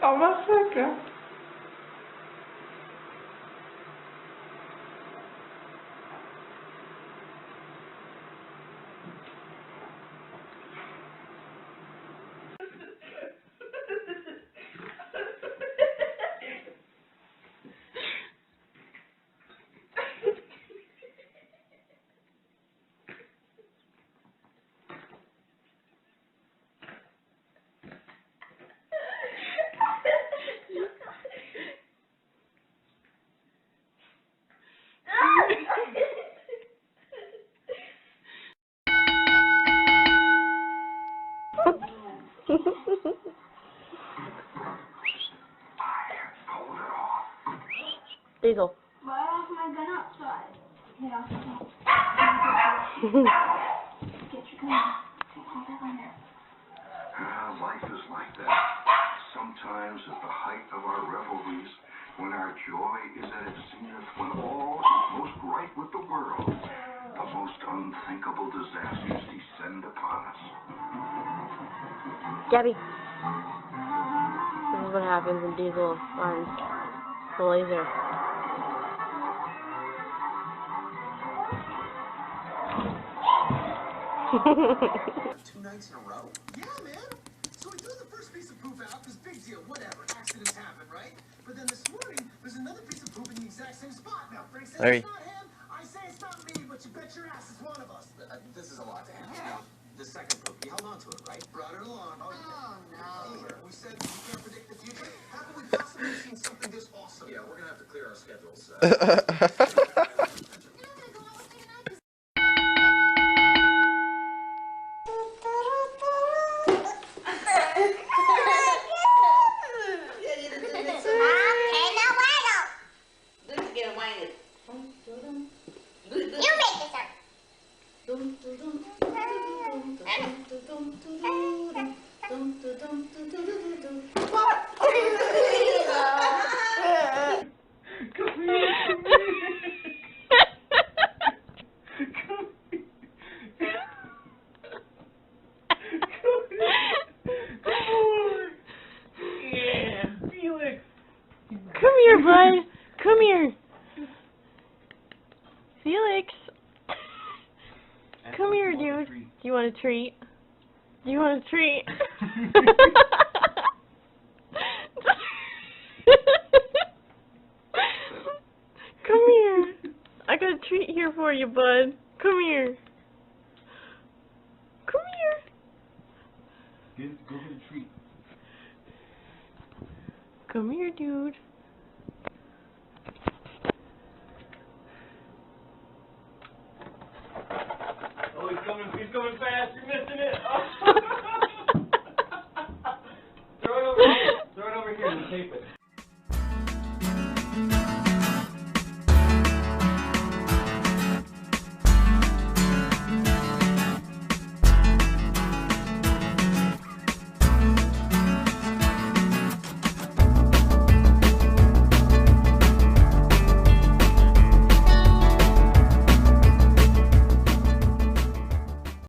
Uma seca. Diesel. Why off my gun outside? Get off the gun. Get your gun. Hold that on there. Life is like that. Sometimes at the height of our revelries, when our joy is at its zenith, when all is most right with the world, the most unthinkable disasters descend upon us. Gabby. This is what happens when Diesel finds the laser. 2 nights in a row? Yeah, man. So we threw the first piece of poop out, because big deal, whatever, accidents happen, right? But then this morning, there's another piece of poop in the exact same spot. Now, Frank says it's not him, I say it's not me, but you bet your ass it's one of us. This is a lot to handle. Now, the second poop, you held on to it, right? Brought it along. Oh, no. We said we can't predict the future. How can we possibly have seen something this awesome? Yeah, we're going to have to clear our schedules. Come here, bud. Come here. Felix. Come here, dude. Do you want a treat? Do you want a treat? Come here. I got a treat here for you, bud. Come here. Come here. Go get a treat. Come here, dude.